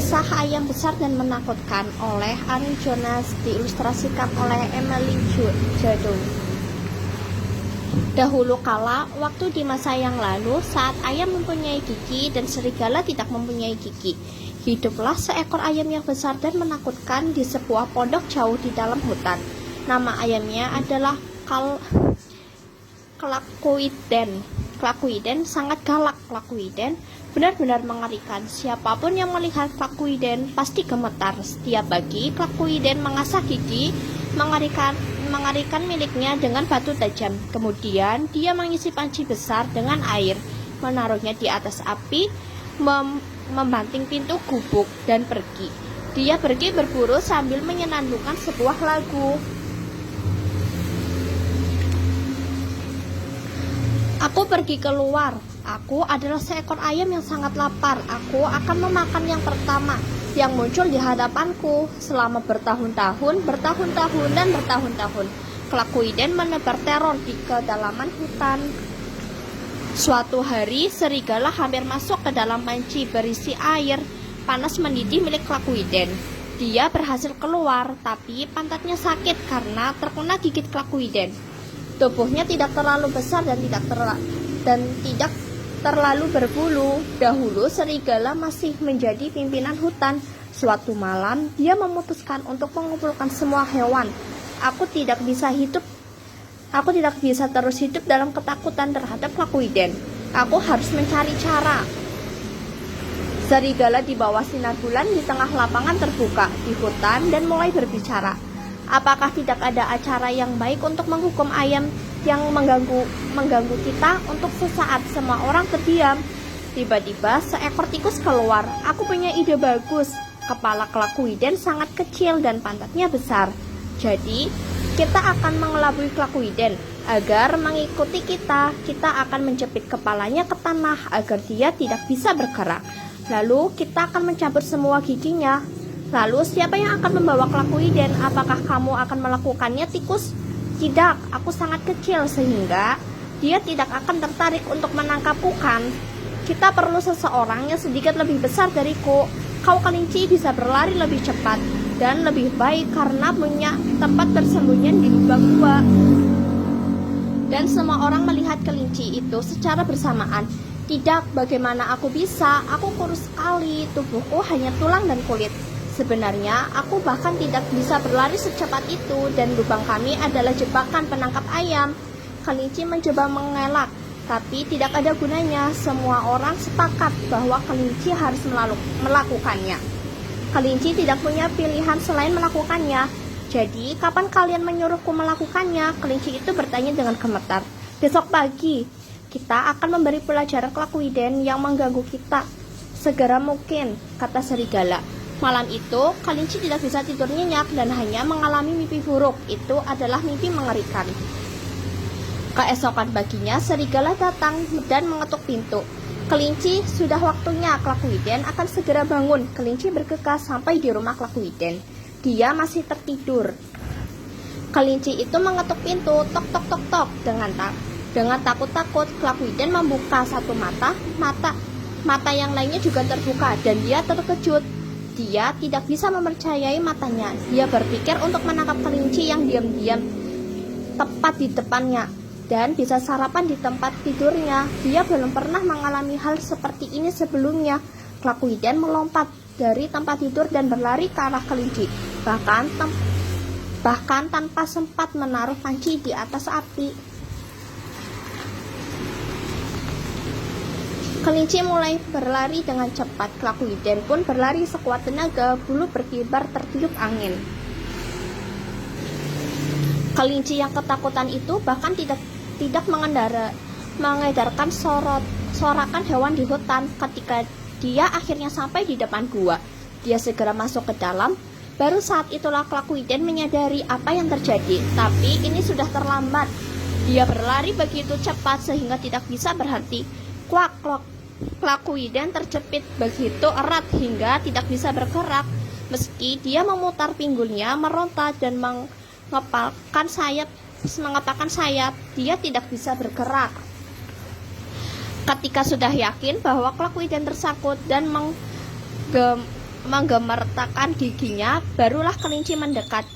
Kisah Ayam Besar dan Menakutkan oleh Annie Jonas, diilustrasikan oleh Emily Jadot. Dahulu kala, waktu di masa yang lalu, saat ayam mempunyai gigi dan serigala tidak mempunyai gigi, hiduplah seekor ayam yang besar dan menakutkan di sebuah pondok jauh di dalam hutan. Nama ayamnya adalah Klakuiden. Klakuiden sangat galak. Klakuiden benar-benar mengerikan. Siapapun yang melihat Klakuiden pasti gemetar. Setiap pagi, Klakuiden mengasah gigi mengerikan miliknya dengan batu tajam. Kemudian dia mengisi panci besar dengan air, menaruhnya di atas api, membanting pintu gubuk dan pergi. Dia pergi berburu sambil menyenandungkan sebuah lagu. Aku pergi keluar. Aku adalah seekor ayam yang sangat lapar. Aku akan memakan yang pertama yang muncul di hadapanku. Selama bertahun-tahun dan bertahun-tahun, Klakuiden menebar teror di kedalaman hutan. Suatu hari, serigala hampir masuk ke dalam panci berisi air panas mendidih milik Klakuiden. Dia berhasil keluar, tapi pantatnya sakit karena terkena gigit Klakuiden. Tubuhnya tidak terlalu besar dan tidak terlalu berbulu. Dahulu serigala masih menjadi pimpinan hutan. Suatu malam, dia memutuskan untuk mengumpulkan semua hewan. Aku tidak bisa terus hidup dalam ketakutan terhadap Klakuiden. Aku harus mencari cara. Serigala di bawah sinar bulan di tengah lapangan terbuka di hutan dan mulai berbicara. Apakah tidak ada acara yang baik untuk menghukum ayam yang mengganggu kita? Untuk sesaat semua orang terdiam. Tiba-tiba seekor tikus keluar. Aku punya ide bagus. Kepala Klakuiden sangat kecil dan pantatnya besar. Jadi kita akan mengelabui Klakuiden. Agar mengikuti kita, kita akan menjepit kepalanya ke tanah agar dia tidak bisa bergerak. Lalu kita akan mencabut semua giginya. Lalu siapa yang akan membawa Klakuiden? Apakah kamu akan melakukannya, tikus? Tidak, aku sangat kecil sehingga dia tidak akan tertarik untuk menangkapku kan? Kita perlu seseorang yang sedikit lebih besar dariku. Kau kelinci bisa berlari lebih cepat dan lebih baik karena punya tempat bersembunyi di lubang gua. Dan semua orang melihat kelinci itu secara bersamaan. Tidak, bagaimana aku bisa? Aku kurus sekali, tubuhku hanya tulang dan kulit. Sebenarnya, aku bahkan tidak bisa berlari secepat itu dan lubang kami adalah jebakan penangkap ayam. Kelinci mencoba mengelak, tapi tidak ada gunanya. Semua orang sepakat bahwa kelinci harus melakukannya. Kelinci tidak punya pilihan selain melakukannya. Jadi, kapan kalian menyuruhku melakukannya? Kelinci itu bertanya dengan gemetar. Besok pagi, kita akan memberi pelajaran Klakuiden yang mengganggu kita. Segera mungkin, kata serigala. Malam itu, kelinci tidak bisa tidur nyenyak dan hanya mengalami mimpi buruk. Itu adalah mimpi mengerikan. Keesokan paginya, serigala datang dan mengetuk pintu. Kelinci, sudah waktunya. Klakuiden akan segera bangun. Kelinci bergegas sampai di rumah Klakuiden. Dia masih tertidur. Kelinci itu mengetuk pintu, tok tok tok tok. Dengan takut-takut, Klakuiden membuka satu mata yang lainnya juga terbuka dan dia terkejut. Dia tidak bisa mempercayai matanya. Dia berpikir untuk menangkap kelinci yang diam-diam tepat di depannya dan bisa sarapan di tempat tidurnya. Dia belum pernah mengalami hal seperti ini sebelumnya. Klakuiden melompat dari tempat tidur dan berlari ke arah kelinci, bahkan tanpa sempat menaruh panci di atas api. Kelinci mulai berlari dengan cepat. Klakuiden pun berlari sekuat tenaga, bulu berkibar tertiup angin. Kelinci yang ketakutan itu bahkan tidak mengedarkan sorakan hewan di hutan. Ketika dia akhirnya sampai di depan gua, dia segera masuk ke dalam. Baru saat itulah Klakuiden menyadari apa yang terjadi, tapi ini sudah terlambat. Dia berlari begitu cepat sehingga tidak bisa berhenti. Kuak, Klakuiden terjepit begitu erat hingga tidak bisa bergerak. Meski dia memutar pinggulnya, meronta dan mengepalkan sayap, dia tidak bisa bergerak. Ketika sudah yakin bahwa Klakuiden tersangkut dan menggemertakkan giginya, barulah kelinci mendekat.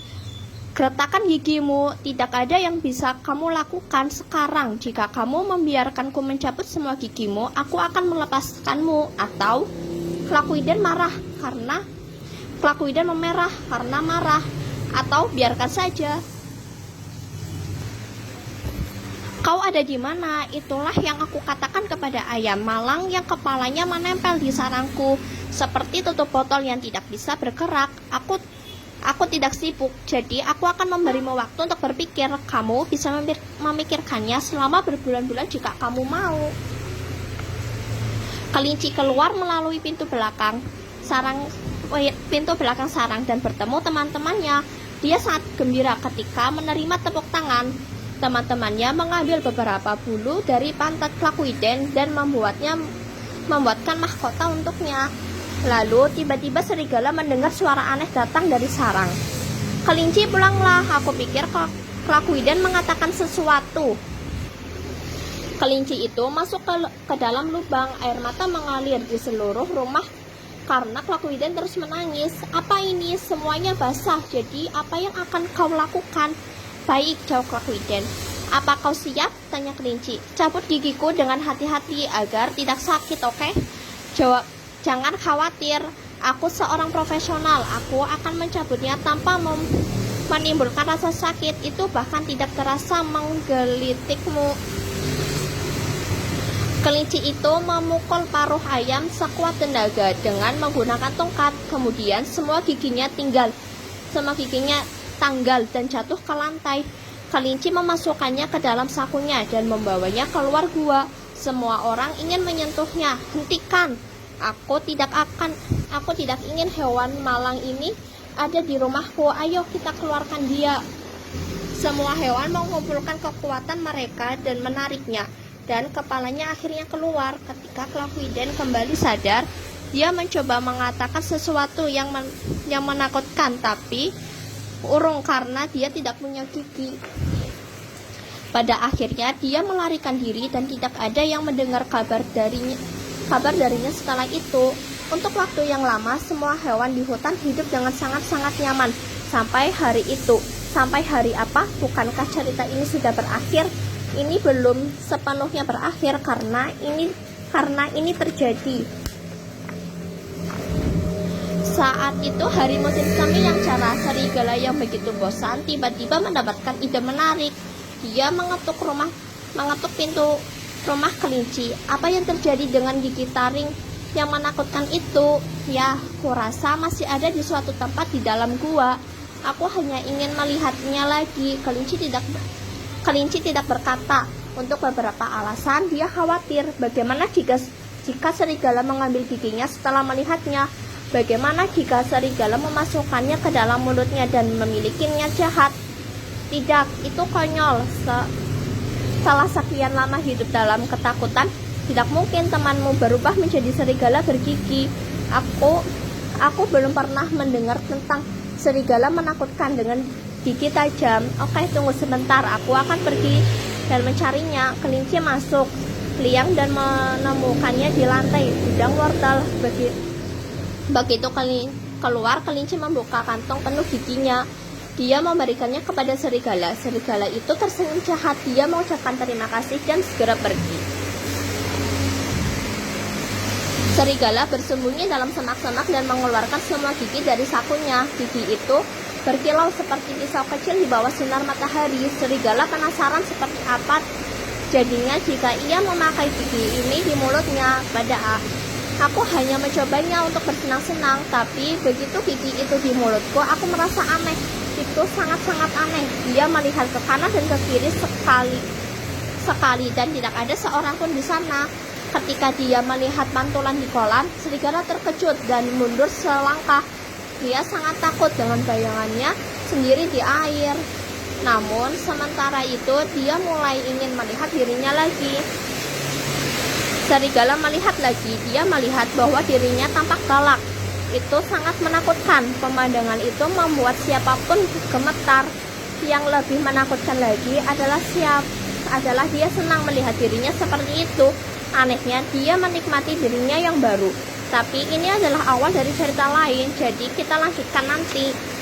Geretakan gigimu, tidak ada yang bisa kamu lakukan sekarang. Jika kamu membiarkanku mencabut semua gigimu, aku akan melepaskanmu. Atau Klakuiden memerah karena marah. Atau biarkan saja. Kau ada di mana? Itulah yang aku katakan kepada ayam malang yang kepalanya menempel di sarangku, seperti tutup botol yang tidak bisa bergerak. Aku tidak sibuk, jadi aku akan memberimu waktu untuk berpikir. Kamu bisa memikirkannya selama berbulan-bulan jika kamu mau. Kelinci keluar melalui pintu belakang sarang dan bertemu teman-temannya. Dia sangat gembira ketika menerima tepuk tangan. Teman-temannya mengambil beberapa bulu dari pantat Klakuiden dan membuatkan mahkota untuknya. Lalu tiba-tiba serigala mendengar suara aneh datang dari sarang. Kelinci, pulanglah, aku pikir Klakuiden mengatakan sesuatu. Kelinci itu masuk ke dalam lubang. Air mata mengalir di seluruh rumah karena Klakuiden terus menangis. Apa ini? Semuanya basah. Jadi apa yang akan kau lakukan? Baik, jawab Klakuiden. Apa kau siap? Tanya kelinci. Cabut gigiku dengan hati-hati agar tidak sakit, oke? Jawab. Jangan khawatir, aku seorang profesional. Aku akan mencabutnya tanpa menimbulkan rasa sakit. Itu bahkan tidak terasa menggelitikmu. Kelinci itu memukul paruh ayam sekuat tenaga dengan menggunakan tongkat. Kemudian semua giginya tanggal dan jatuh ke lantai. Kelinci memasukkannya ke dalam sakunya dan membawanya keluar gua. Semua orang ingin menyentuhnya. Hentikan! Aku tidak ingin hewan malang ini ada di rumahku. Ayo kita keluarkan dia. Semua hewan mengumpulkan kekuatan mereka dan menariknya, dan kepalanya akhirnya keluar. Ketika Klakuiden kembali sadar, dia mencoba mengatakan sesuatu yang menakutkan, tapi urung karena dia tidak punya gigi. Pada akhirnya dia melarikan diri dan tidak ada yang mendengar kabar darinya setelah itu. Untuk waktu yang lama, semua hewan di hutan hidup dengan sangat-sangat nyaman sampai hari itu. Sampai hari apa? Bukankah cerita ini sudah berakhir? Ini belum sepenuhnya berakhir karena ini terjadi. Saat itu hari musim semi yang cerah, serigala yang begitu bosan tiba-tiba mendapatkan ide menarik. Dia mengetuk pintu rumah kelinci. Apa yang terjadi dengan gigi taring yang menakutkan itu? Ya, kurasa masih ada di suatu tempat di dalam gua. Aku hanya ingin melihatnya lagi. Kelinci tidak berkata. Untuk beberapa alasan, dia khawatir. Bagaimana jika serigala mengambil giginya setelah melihatnya? Bagaimana jika serigala memasukkannya ke dalam mulutnya dan memilikinya jahat? Tidak, itu konyol. Setelah sekian lama hidup dalam ketakutan, tidak mungkin temanmu berubah menjadi serigala bergigi. Aku belum pernah mendengar tentang serigala menakutkan dengan gigi tajam. Oke, tunggu sebentar, aku akan pergi dan mencarinya. Kelinci masuk liang dan menemukannya di lantai gudang wortel. Begitu keluar, kelinci membuka kantong penuh giginya. Dia memberikannya kepada serigala. Serigala itu tersenyum jahat. Dia mengucapkan terima kasih dan segera pergi. Serigala bersembunyi dalam semak-semak dan mengeluarkan semua gigi dari sakunya. Gigi itu berkilau seperti pisau kecil di bawah sinar matahari. Serigala penasaran seperti apa jadinya jika ia memakai gigi ini di mulutnya. Aku hanya mencobanya untuk bersenang-senang, tapi begitu gigi itu di mulutku, aku merasa aneh. Itu sangat-sangat aneh. Dia melihat ke kanan dan ke kiri sekali dan tidak ada seorang pun di sana. Ketika dia melihat pantulan di kolam, serigala terkejut dan mundur selangkah. Dia sangat takut dengan bayangannya sendiri di air. Namun sementara itu dia mulai ingin melihat dirinya lagi. Serigala melihat lagi. Dia melihat bahwa dirinya tampak galak. Itu sangat menakutkan. Pemandangan itu membuat siapapun gemetar. Yang lebih menakutkan lagi adalah dia senang melihat dirinya seperti itu. Anehnya, dia menikmati dirinya yang baru. Tapi ini adalah awal dari cerita lain, jadi kita lanjutkan nanti.